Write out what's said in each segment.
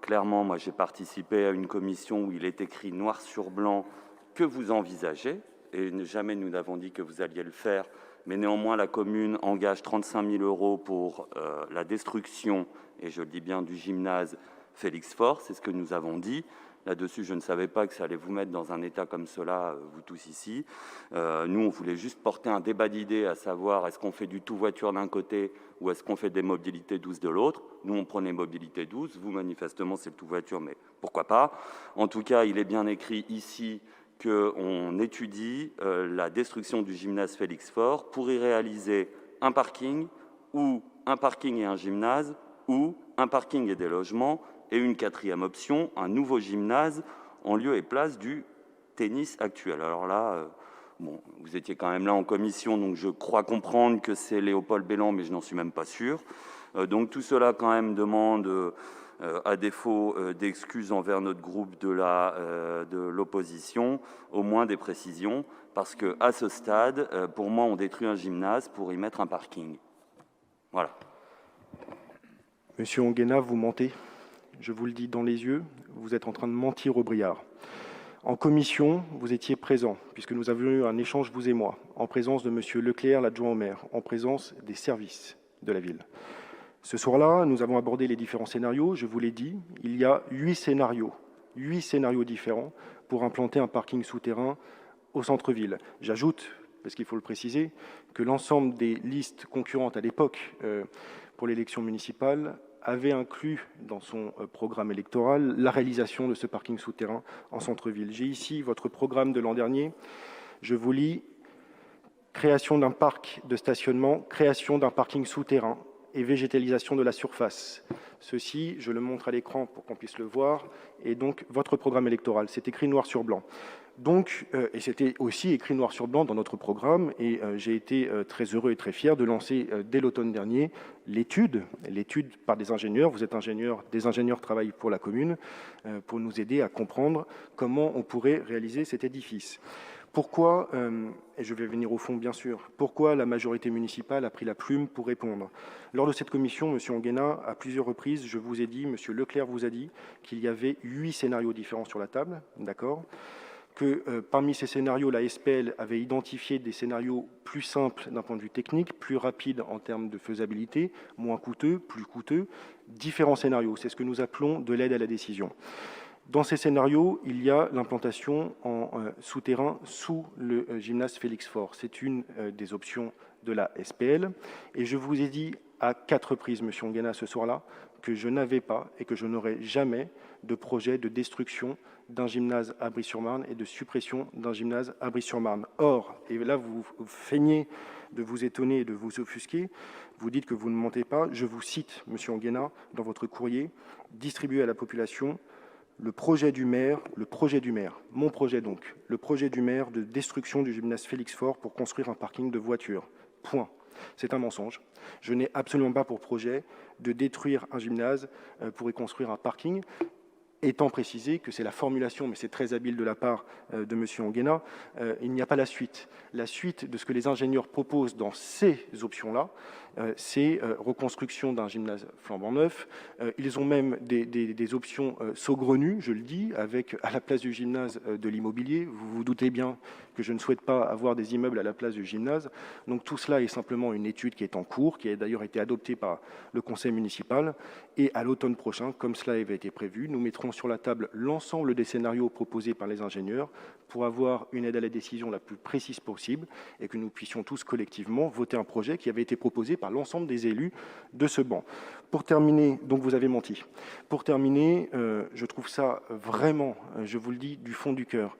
clairement, moi j'ai participé à une commission où il est écrit noir sur blanc que vous envisagez, et jamais nous n'avons dit que vous alliez le faire, mais néanmoins la commune engage 35 000 € pour la destruction, et je le dis bien, du gymnase Félix Faure, c'est ce que nous avons dit. Là-dessus, je ne savais pas que ça allait vous mettre dans un état comme cela, vous tous ici. Nous, on voulait juste porter un débat d'idées, à savoir, est-ce qu'on fait du tout voiture d'un côté ou est-ce qu'on fait des mobilités douces de l'autre? Nous, on prenait mobilité douce. Vous, manifestement, c'est le tout voiture, mais pourquoi pas? En tout cas, il est bien écrit ici qu'on étudie la destruction du gymnase Félix Faure pour y réaliser un parking ou un parking et un gymnase ou un parking et des logements. Et une quatrième option, un nouveau gymnase en lieu et place du tennis actuel. Alors là, bon, vous étiez quand même là en commission, donc je crois comprendre que c'est Léopold Bellan, mais je n'en suis même pas sûr. Donc tout cela quand même demande, à défaut d'excuses envers notre groupe de l'opposition, au moins des précisions, parce qu'à ce stade, pour moi, on détruit un gymnase pour y mettre un parking. Voilà. Monsieur Anguena, vous mentez. Je vous le dis dans les yeux, vous êtes en train de mentir au Briard. En commission, vous étiez présent, puisque nous avions eu un échange, vous et moi, en présence de monsieur Leclerc, l'adjoint au maire, en présence des services de la ville. Ce soir-là, nous avons abordé les différents scénarios. Je vous l'ai dit, il y a 8 scénarios différents pour implanter un parking souterrain au centre-ville. J'ajoute, parce qu'il faut le préciser, que l'ensemble des listes concurrentes à l'époque pour l'élection municipale avait inclus dans son programme électoral la réalisation de ce parking souterrain en centre-ville. J'ai ici votre programme de l'an dernier. Je vous lis: création d'un parc de stationnement, création d'un parking souterrain et végétalisation de la surface. Ceci, je le montre à l'écran pour qu'on puisse le voir, et donc votre programme électoral. C'est écrit noir sur blanc. Donc, et c'était aussi écrit noir sur blanc dans notre programme, et j'ai été très heureux et très fier de lancer dès l'automne dernier l'étude par des ingénieurs. Vous êtes ingénieurs, des ingénieurs travaillent pour la commune, pour nous aider à comprendre comment on pourrait réaliser cet édifice. Pourquoi, et je vais venir au fond bien sûr, pourquoi la majorité municipale a pris la plume pour répondre? Lors de cette commission, M. Anguena, à plusieurs reprises, je vous ai dit, M. Leclerc vous a dit qu'il y avait 8 scénarios différents sur la table, d'accord, que parmi ces scénarios, la SPL avait identifié des scénarios plus simples d'un point de vue technique, plus rapides en termes de faisabilité, moins coûteux, plus coûteux, différents scénarios. C'est ce que nous appelons de l'aide à la décision. Dans ces scénarios, il y a l'implantation en souterrain sous le gymnase Félix Faure. C'est une des options de la SPL. Et je vous ai dit à 4 reprises, M. Anguena, ce soir-là, que je n'avais pas et que je n'aurais jamais de projet de destruction d'un gymnase à Brie-sur-Marne et de suppression d'un gymnase à Brie-sur-Marne. Or, et là vous feignez de vous étonner et de vous offusquer, vous dites que vous ne mentez pas, je vous cite, M. Anguena, dans votre courrier, distribué à la population, le projet du maire, mon projet donc, le projet du maire de destruction du gymnase Félix Faure pour construire un parking de voitures. Point. C'est un mensonge. Je n'ai absolument pas pour projet de détruire un gymnase pour y construire un parking, étant précisé que c'est la formulation, mais c'est très habile de la part de M. Anguena, il n'y a pas la suite. La suite de ce que les ingénieurs proposent dans ces options-là, c'est reconstruction d'un gymnase flambant neuf. Ils ont même des options saugrenues, je le dis, avec à la place du gymnase de l'immobilier. Vous vous doutez bien que je ne souhaite pas avoir des immeubles à la place du gymnase. Donc tout cela est simplement une étude qui est en cours, qui a d'ailleurs été adoptée par le conseil municipal. Et à l'automne prochain, comme cela avait été prévu, nous mettrons sur la table l'ensemble des scénarios proposés par les ingénieurs pour avoir une aide à la décision la plus précise possible et que nous puissions tous collectivement voter un projet qui avait été proposé par l'ensemble des élus de ce banc. Pour terminer, donc vous avez menti. Pour terminer, je trouve ça vraiment, je vous le dis du fond du cœur,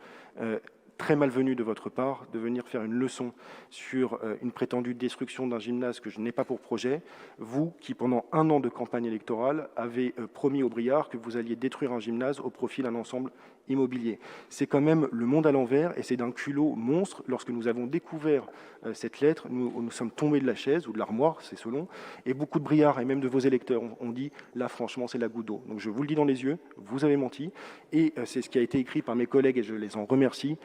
très malvenu de votre part de venir faire une leçon sur une prétendue destruction d'un gymnase que je n'ai pas pour projet. Vous, qui pendant 1 an de campagne électorale, avez promis au Briard que vous alliez détruire un gymnase au profit d'un ensemble immobilier. C'est quand même le monde à l'envers et c'est d'un culot monstre. Lorsque nous avons découvert cette lettre, nous sommes tombés de la chaise ou de l'armoire, c'est selon, et beaucoup de Briards et même de vos électeurs ont dit là franchement c'est la goutte d'eau. Donc je vous le dis dans les yeux, vous avez menti et c'est ce qui a été écrit par mes collègues et je les en remercie.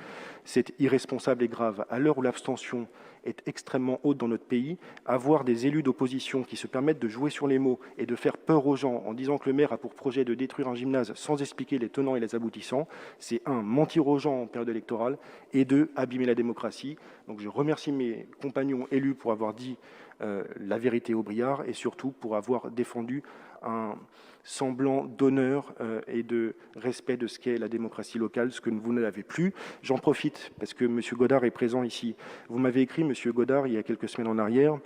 C'est irresponsable et grave. À l'heure où l'abstention est extrêmement haute dans notre pays, avoir des élus d'opposition qui se permettent de jouer sur les mots et de faire peur aux gens en disant que le maire a pour projet de détruire un gymnase sans expliquer les tenants et les aboutissants, c'est un, mentir aux gens en période électorale, et deux, abîmer la démocratie. Donc je remercie mes compagnons élus pour avoir dit la vérité au Briard et surtout pour avoir défendu un semblant d'honneur et de respect de ce qu'est la démocratie locale, ce que vous ne l'avez plus. J'en profite parce que M. Godard est présent ici. Vous m'avez écrit, M. Godard, il y a quelques semaines en arrière,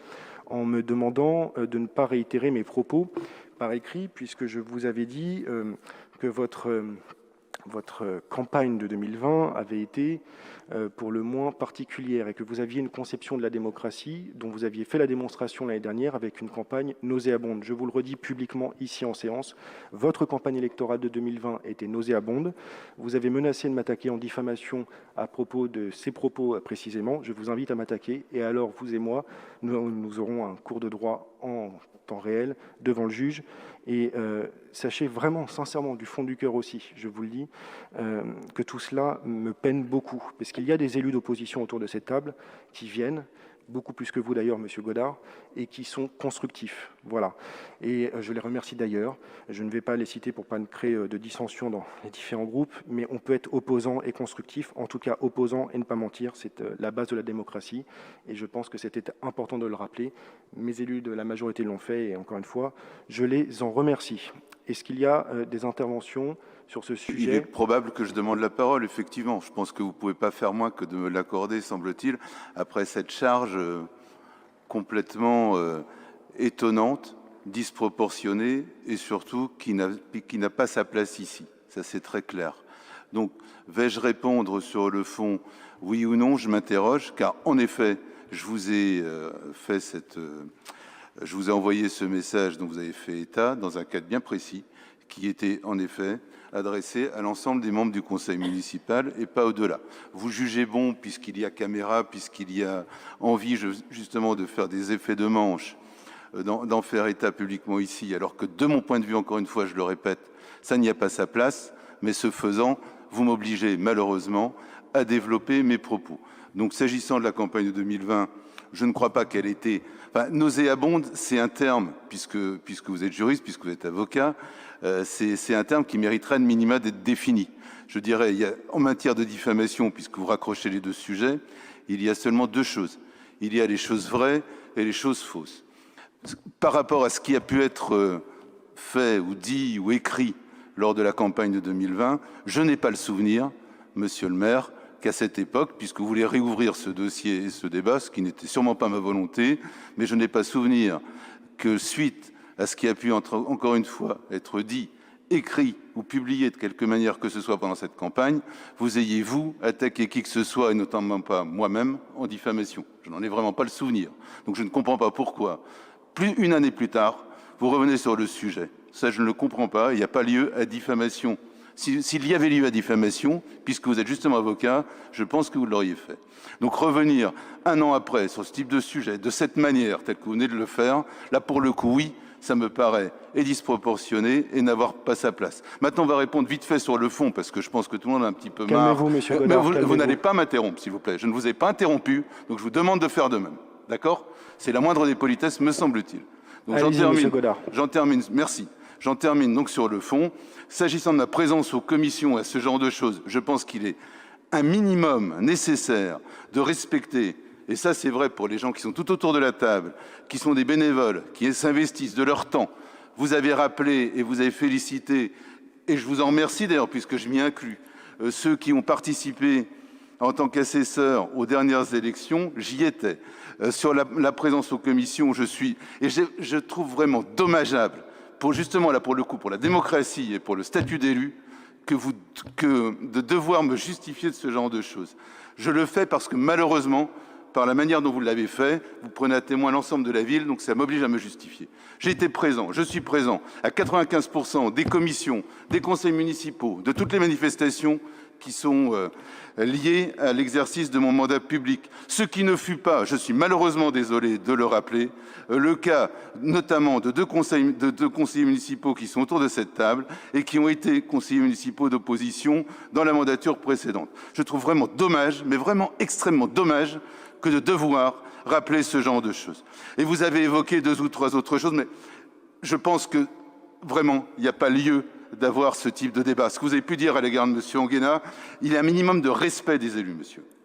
en me demandant de ne pas réitérer mes propos par écrit, puisque je vous avais dit que votre campagne de 2020 avait été pour le moins particulière et que vous aviez une conception de la démocratie dont vous aviez fait la démonstration l'année dernière avec une campagne nauséabonde. Je vous le redis publiquement ici en séance, votre campagne électorale de 2020 était nauséabonde. Vous avez menacé de m'attaquer en diffamation à propos de ces propos précisément. Je vous invite à m'attaquer et alors vous et moi, nous aurons un cours de droit en temps réel devant le juge. Et sachez vraiment, sincèrement, du fond du cœur aussi, je vous le dis, que tout cela me peine beaucoup. Parce qu'il y a des élus d'opposition autour de cette table qui viennent, beaucoup plus que vous d'ailleurs, Monsieur Godard, et qui sont constructifs. Voilà. Et je les remercie d'ailleurs. Je ne vais pas les citer pour ne pas créer de dissension dans les différents groupes, mais on peut être opposant et constructif, en tout cas opposant et ne pas mentir, c'est la base de la démocratie. Et je pense que c'était important de le rappeler. Mes élus de la majorité l'ont fait, et encore une fois, je les en remercie. Est-ce qu'il y a des interventions sur ce sujet? Il est probable que je demande la parole, effectivement. Je pense que vous ne pouvez pas faire moins que de me l'accorder, semble-t-il, après cette charge complètement étonnante, disproportionnée et surtout qui n'a pas sa place ici. Ça, c'est très clair. Donc, vais-je répondre sur le fond, oui ou non? Je m'interroge, car en effet, je vous ai je vous ai envoyé ce message dont vous avez fait état dans un cadre bien précis, qui était en effet adressé à l'ensemble des membres du conseil municipal et pas au-delà. Vous jugez bon, puisqu'il y a caméra, puisqu'il y a envie justement de faire des effets de manche, d'en faire état publiquement ici, alors que de mon point de vue, encore une fois, je le répète, ça n'y a pas sa place, mais ce faisant, vous m'obligez malheureusement à développer mes propos. Donc s'agissant de la campagne de 2020, je ne crois pas qu'elle était... Enfin, nauséabonde, c'est un terme, puisque vous êtes juriste, puisque vous êtes avocat, c'est un terme qui mériterait de minima d'être défini. Je dirais, en matière de diffamation, puisque vous raccrochez les deux sujets, il y a seulement deux choses. Il y a les choses vraies et les choses fausses. Par rapport à ce qui a pu être fait ou dit ou écrit lors de la campagne de 2020, je n'ai pas le souvenir, monsieur le maire, qu'à cette époque, puisque vous voulez réouvrir ce dossier et ce débat, ce qui n'était sûrement pas ma volonté, mais je n'ai pas souvenir que suite à ce qui a pu, encore une fois, être dit, écrit ou publié de quelque manière que ce soit pendant cette campagne, vous ayez, vous, attaqué qui que ce soit, et notamment pas moi-même, en diffamation. Je n'en ai vraiment pas le souvenir. Donc je ne comprends pas pourquoi, une année plus tard, vous revenez sur le sujet. Ça, je ne le comprends pas. Il n'y a pas lieu à diffamation. S'il y avait lieu à diffamation, puisque vous êtes justement avocat, je pense que vous l'auriez fait. Donc revenir un an après sur ce type de sujet, de cette manière, telle que vous venez de le faire, là pour le coup, oui, ça me paraît disproportionné et n'avoir pas sa place. Maintenant, on va répondre vite fait sur le fond, parce que je pense que tout le monde a un petit peu marre. Calmez-vous, monsieur Godard, mais vous n'allez pas m'interrompre, s'il vous plaît. Je ne vous ai pas interrompu, donc je vous demande de faire de même. D'accord? C'est la moindre des politesses, me semble-t-il. Donc j'en termine, merci. J'en termine donc sur le fond. S'agissant de ma présence aux commissions, à ce genre de choses, je pense qu'il est un minimum nécessaire de respecter, et ça c'est vrai pour les gens qui sont tout autour de la table, qui sont des bénévoles, qui s'investissent de leur temps. Vous avez rappelé et vous avez félicité, et je vous en remercie d'ailleurs puisque je m'y inclus, ceux qui ont participé en tant qu'assesseur aux dernières élections, j'y étais. Sur la présence aux commissions, je trouve vraiment dommageable, justement là pour le coup, pour la démocratie et pour le statut d'élu, de devoir me justifier de ce genre de choses. Je le fais parce que malheureusement, par la manière dont vous l'avez fait, vous prenez à témoin l'ensemble de la ville, donc ça m'oblige à me justifier. J'ai été présent, je suis présent à 95% des commissions, des conseils municipaux, de toutes les manifestations qui sont liés à l'exercice de mon mandat public. Ce qui ne fut pas, je suis malheureusement désolé de le rappeler, le cas notamment de deux conseillers municipaux qui sont autour de cette table et qui ont été conseillers municipaux d'opposition dans la mandature précédente. Je trouve vraiment dommage, mais vraiment extrêmement dommage, que de devoir rappeler ce genre de choses. Et vous avez évoqué 2 ou 3 autres choses, mais je pense que vraiment, il n'y a pas lieu d'avoir ce type de débat. Ce que vous avez pu dire à l'égard de M. Anguena, il y a un minimum de respect des élus,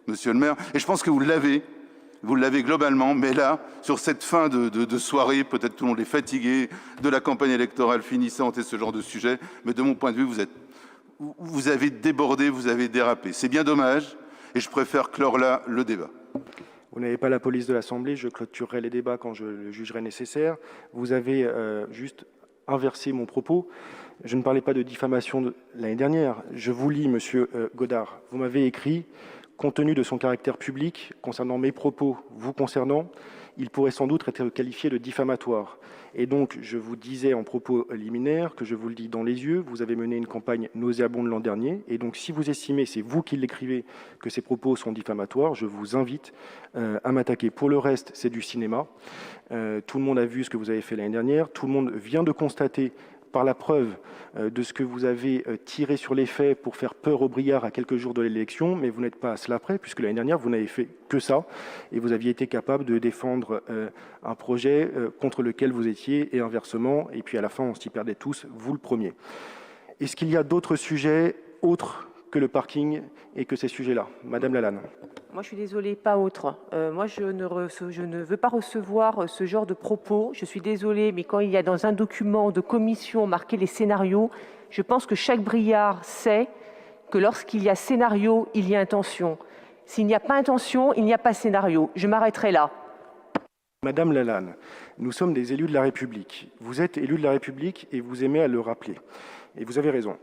monsieur le maire, et je pense que vous l'avez globalement, mais là, sur cette fin de soirée, peut-être tout le monde est fatigué de la campagne électorale finissante et ce genre de sujet, mais de mon point de vue, vous avez débordé, vous avez dérapé. C'est bien dommage, et je préfère clore là le débat. Vous n'avez pas la police de l'Assemblée, je clôturerai les débats quand je le jugerai nécessaire. Vous avez juste inversé mon propos. Je ne parlais pas de diffamation de l'année dernière. Je vous lis, monsieur Godard, vous m'avez écrit « Compte tenu de son caractère public, concernant mes propos vous concernant, il pourrait sans doute être qualifié de diffamatoire. » Et donc, je vous disais en propos liminaire, que je vous le dis dans les yeux, vous avez mené une campagne nauséabonde l'an dernier. Et donc, si vous estimez, c'est vous qui l'écrivez, que ces propos sont diffamatoires, je vous invite à m'attaquer. Pour le reste, c'est du cinéma. Tout le monde a vu ce que vous avez fait l'année dernière. Tout le monde vient de constater, par la preuve de ce que vous avez tiré sur les faits pour faire peur aux brillards à quelques jours de l'élection, mais vous n'êtes pas à cela près, puisque l'année dernière, vous n'avez fait que ça, et vous aviez été capable de défendre un projet contre lequel vous étiez, et inversement, et puis à la fin, on s'y perdait tous, vous le premier. Est-ce qu'il y a d'autres sujets autres que le parking et que ces sujets-là? Madame Lalanne. Moi, je suis désolée, pas autre. Moi, je ne veux pas recevoir ce genre de propos. Je suis désolée, mais quand il y a dans un document de commission marqué les scénarios, je pense que chaque briard sait que lorsqu'il y a scénario, il y a intention. S'il n'y a pas intention, il n'y a pas scénario. Je m'arrêterai là. Madame Lalanne, nous sommes des élus de la République. Vous êtes élus de la République et vous aimez à le rappeler. Et vous avez raison.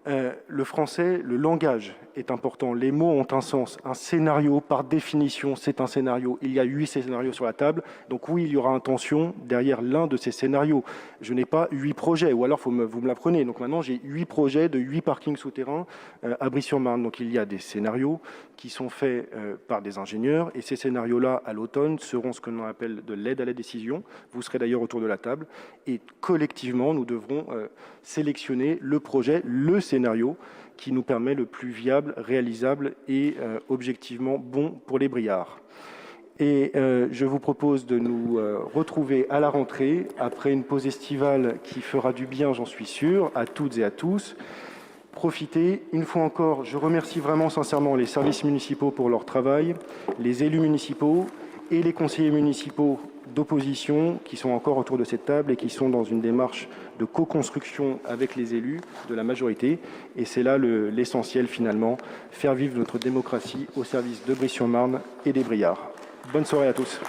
Le français, le langage est important. Les mots ont un sens. Un scénario, par définition, c'est un scénario. Il y a 8 scénarios sur la table. Donc oui, il y aura intention derrière l'un de ces scénarios. Je n'ai pas 8 projets, ou alors vous me l'apprenez. Donc maintenant, j'ai 8 projets de 8 parkings souterrains à Brie-sur-Marne. Donc il y a des scénarios qui sont faits par des ingénieurs. Et ces scénarios-là, à l'automne, seront ce que l'on appelle de l'aide à la décision. Vous serez d'ailleurs autour de la table. Et collectivement, nous devrons sélectionner le projet, le scénario qui nous permet le plus viable, réalisable et objectivement bon pour les brillards. Et je vous propose de nous retrouver à la rentrée, après une pause estivale qui fera du bien, j'en suis sûr, à toutes et à tous. Profitez, une fois encore, je remercie vraiment sincèrement les services municipaux pour leur travail, les élus municipaux et les conseillers municipaux d'opposition qui sont encore autour de cette table et qui sont dans une démarche de co-construction avec les élus de la majorité. Et c'est là l'essentiel finalement, faire vivre notre démocratie au service de Brie-sur-Marne et des brillards. Bonne soirée à tous.